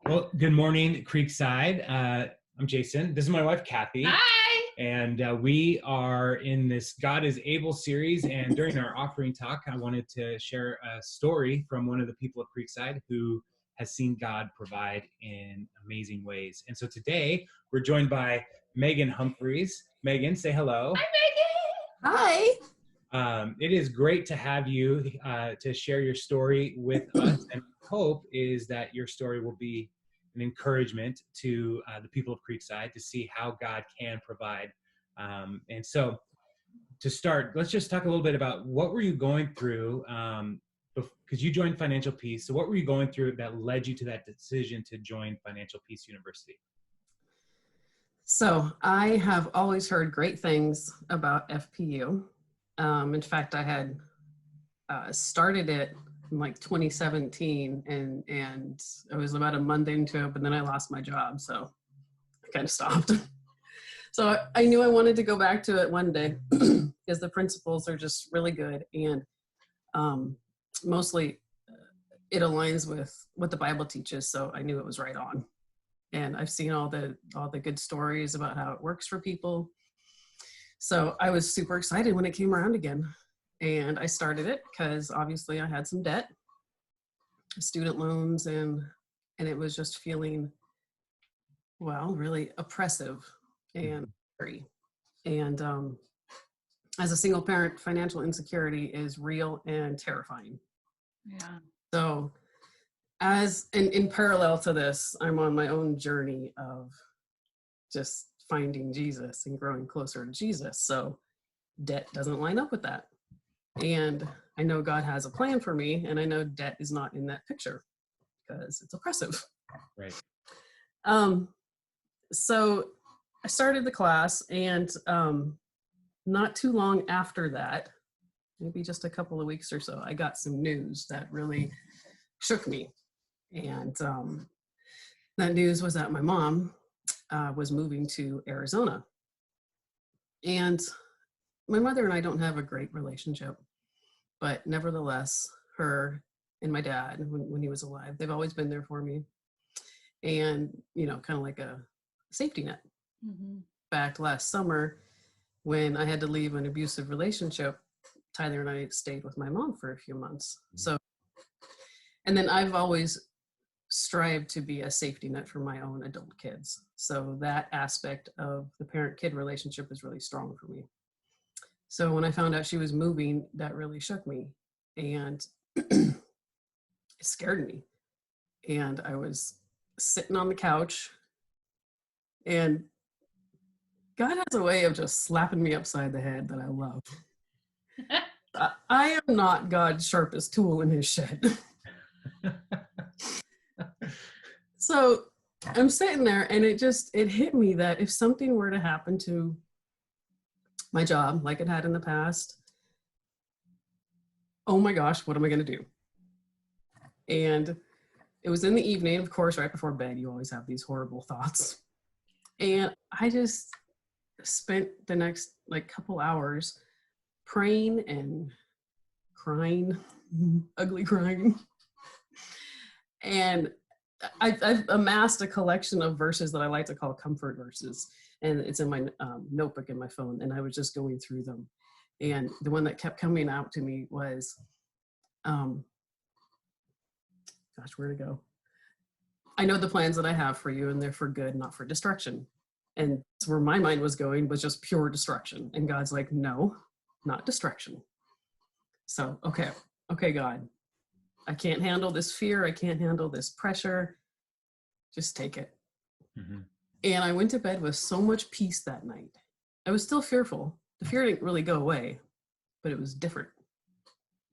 Well, good morning, Creekside. I'm Jason. This is my wife, Kathy. Hi. And we are in this God is Able series. And during our offering talk, I wanted to share a story from one of the people of Creekside who has seen God provide in amazing ways. And so today we're joined by Meghan Humphries. Meghan, say hello. Hi, Megan. Hi. It is great to have you to share your story with us. And hope is that your story will be an encouragement to the people of Creekside to see how God can provide. And so to start, let's just talk a little bit about what were you going through because you joined Financial Peace. So what were you going through that led you to that decision to join Financial Peace University? So I have always heard great things about FPU. In fact, I had started it in like 2017 and I was about a month into it, but then I lost my job. So I kind of stopped. So I knew I wanted to go back to it one day because the principles are just really good. And mostly it aligns with what the Bible teaches. So I knew it was right on. And I've seen all the good stories about how it works for people. So I was super excited when it came around again. And I started it because obviously I had some debt, student loans, and it was just feeling, well, really oppressive and scary. And as a single parent, financial insecurity is real and terrifying. Yeah. So as in parallel to this, I'm on my own journey of just finding Jesus and growing closer to Jesus. So debt doesn't line up with that. And I know God has a plan for me, and I know debt is not in that picture because it's oppressive. Right. So I started the class, and not too long after that, maybe just a couple of weeks or so, I got some news that really shook me. And that news was that my mom was moving to Arizona. And my mother and I don't have a great relationship, but nevertheless, her and my dad, when he was alive, they've always been there for me. And, you know, kind of like a safety net. Mm-hmm. In fact, last summer, when I had to leave an abusive relationship, Tyler and I stayed with my mom for a few months. So, and then I've always strived to be a safety net for my own adult kids. So that aspect of the parent-kid relationship is really strong for me. So when I found out she was moving, that really shook me, and it scared me. And I was sitting on the couch, and God has a way of just slapping me upside the head that I love. I am not God's sharpest tool in his shed. So I'm sitting there, and it hit me that if something were to happen to my job like it had in the past, oh my gosh, what am I going to do? And it was in the evening, of course, right before bed. You always have these horrible thoughts. And I just spent the next couple hours praying and crying, ugly crying. And I've amassed a collection of verses that I like to call comfort verses. And it's in my notebook in my phone. And I was just going through them. And the one that kept coming out to me was, gosh, where'd it go? I know the plans that I have for you, and they're for good, not for destruction. And that's where my mind was going, was just pure destruction. And God's like, no, not destruction. So, okay, God, I can't handle this fear. I can't handle this pressure. Just take it. Mm-hmm. And I went to bed with so much peace that night. I was still fearful. The fear didn't really go away, but it was different.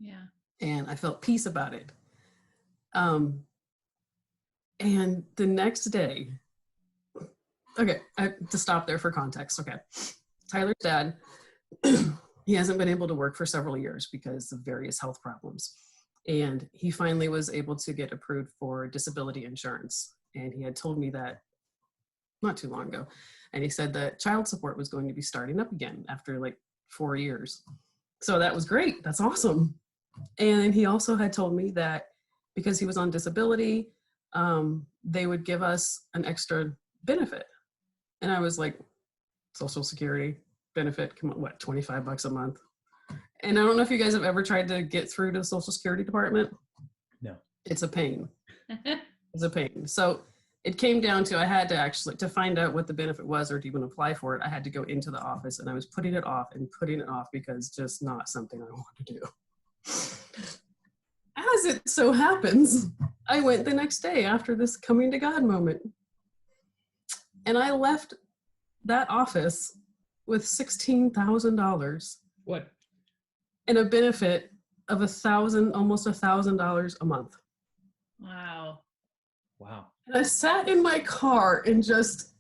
Yeah. And I felt peace about it. And the next day, okay, to stop there for context, okay. Tyler's dad, he hasn't been able to work for several years because of various health problems. And he finally was able to get approved for disability insurance. And he had told me that not too long ago. And he said that child support was going to be starting up again after 4 years. So that was great. That's awesome. And he also had told me that because he was on disability, they would give us an extra benefit. And I was like, Social Security benefit, come on, what, $25 a month? And I don't know if you guys have ever tried to get through to the Social Security department. No. It's a pain. It's a pain. So it came down to, I had to actually, to find out what the benefit was or to even apply for it, I had to go into the office, and I was putting it off because just not something I want to do. As it so happens, I went the next day after this coming to God moment. And I left that office with $16,000. What? And a benefit of almost $1,000 a month. Wow. Wow. And I sat in my car and just,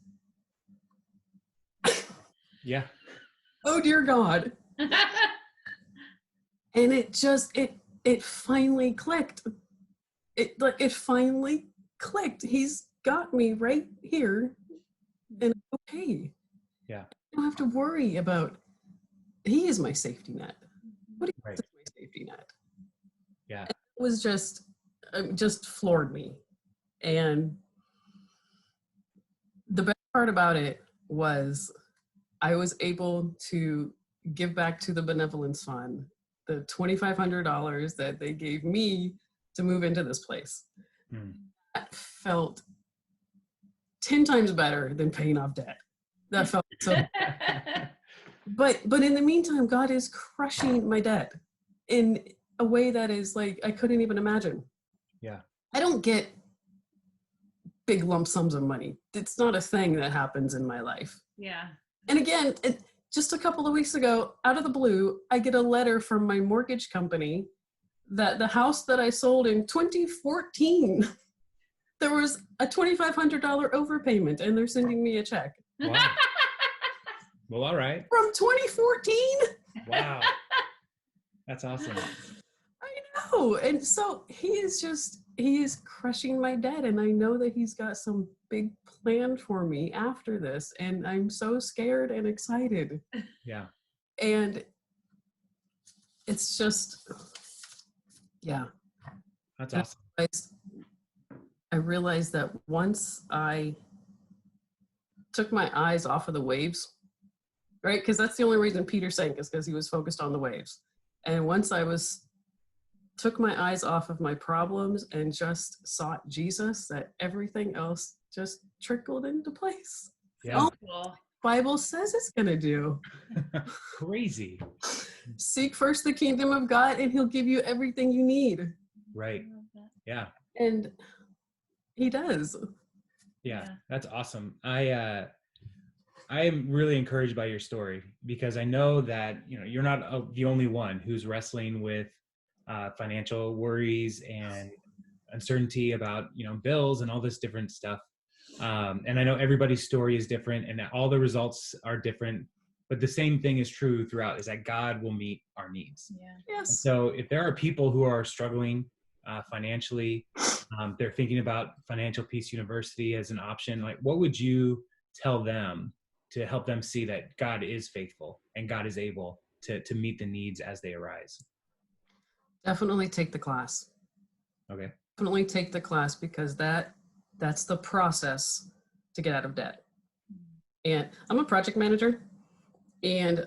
Yeah. oh dear God. And it just, it finally clicked. It finally clicked. He's got me right here, and okay. Yeah. I don't have to worry about, he is my safety net. What is Right. my safety net? Yeah. It was just floored me. And the best part about it was I was able to give back to the benevolence fund the $2,500 that they gave me to move into this place. That felt 10 times better than paying off debt. That felt so. But in the meantime, God is crushing my debt in a way that is like I couldn't even imagine. Yeah. I don't get big lump sums of money. It's not a thing that happens in my life. Yeah. And again, just a couple of weeks ago, out of the blue, I get a letter from my mortgage company that the house that I sold in 2014, there was a $2,500 overpayment, and they're sending me a check. Wow. Well, all right. From 2014? Wow. That's awesome. I know. And so he is crushing my debt, and I know that he's got some big plan for me after this, and I'm so scared and excited. Yeah. And it's just, yeah. That's awesome. I realized that once I took my eyes off of the waves, right? Because that's the only reason Peter sank, is because he was focused on the waves. And once I took my eyes off of my problems and just sought Jesus, that everything else just trickled into place. Yeah. All Cool. the Bible says it's going to do. Crazy. Seek first the kingdom of God, and he'll give you everything you need. Right. Yeah. And he does. Yeah. That's awesome. I am really encouraged by your story, because I know that, you're not the only one who's wrestling with financial worries and uncertainty about, bills and all this different stuff. And I know everybody's story is different and that all the results are different, but the same thing is true throughout, is that God will meet our needs. Yeah. Yes. And so if there are people who are struggling financially, they're thinking about Financial Peace University as an option, like what would you tell them to help them see that God is faithful and God is able to meet the needs as they arise? Definitely take the class. Okay. Definitely take the class, because that's the process to get out of debt. And I'm a project manager, and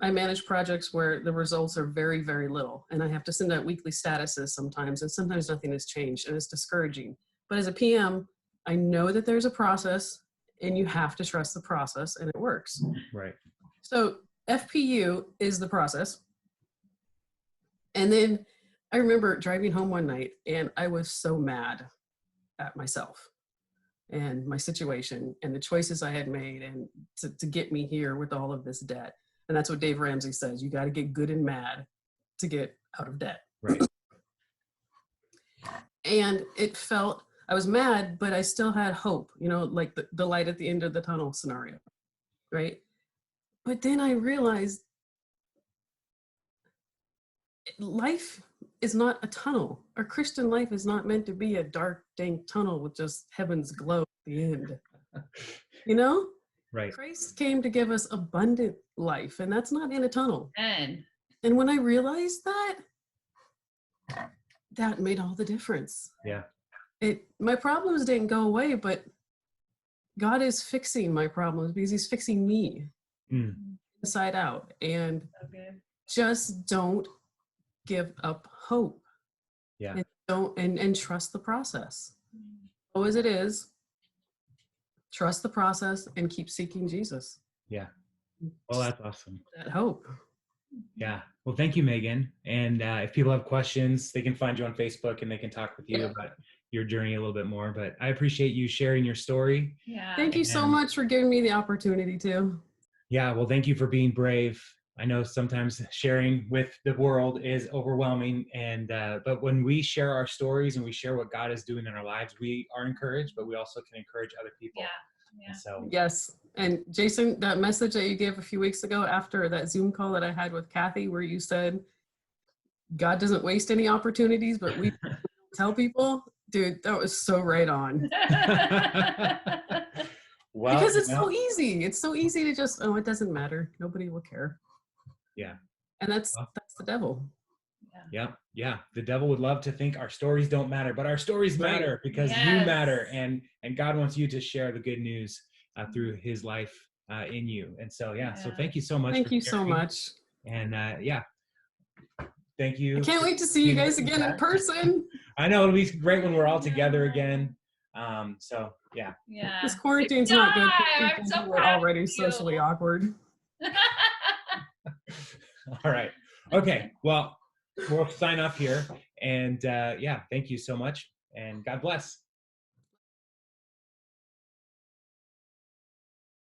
I manage projects where the results are very, very little. And I have to send out weekly statuses sometimes, and sometimes nothing has changed, and it's discouraging. But as a PM, I know that there's a process, and you have to trust the process, and it works. Right. So FPU is the process. And then I remember driving home one night, and I was so mad at myself and my situation and the choices I had made, and to get me here with all of this debt. And that's what Dave Ramsey says, you got to get good and mad to get out of debt. Right. And it felt, I was mad, but I still had hope, like the light at the end of the tunnel scenario, right? But then I realized life is not a tunnel. Our Christian life is not meant to be a dark, dank tunnel with just heaven's glow at the end. Right. Christ came to give us abundant life, and that's not in a tunnel. And And when I realized that made all the difference. Yeah. my problems didn't go away, but God is fixing my problems because he's fixing me inside out. And So good. just don't give up hope. Yeah. And and trust the process. So as it is, trust the process and keep seeking Jesus. Yeah. Well, that's awesome. That hope. Yeah. Well, thank you, Megan. And if people have questions, they can find you on Facebook and they can talk with you about your journey a little bit more. But I appreciate you sharing your story. Yeah. Thank you so much for giving me the opportunity to. Yeah. Well, thank you for being brave. I know sometimes sharing with the world is overwhelming, and but when we share our stories and we share what God is doing in our lives, we are encouraged, but we also can encourage other people. Yeah. And so yes. And Jason, that message that you gave a few weeks ago after that Zoom call that I had with Kathy, where you said God doesn't waste any opportunities, but we tell people, dude, that was so right on. well, because it's so easy. It's so easy to just, it doesn't matter. Nobody will care. Yeah. And that's the devil. Yeah. The devil would love to think our stories don't matter, but our stories matter because you matter, and God wants you to share the good news through his life in you. And so, so thank you so much. Thank you so much. And thank you. I can't wait to see you guys again in person. I know it'll be great when we're all together again. So yeah. This quarantine's not good for people so who are already socially awkward. All right. Okay. Well, we'll sign off here. And thank you so much. And God bless.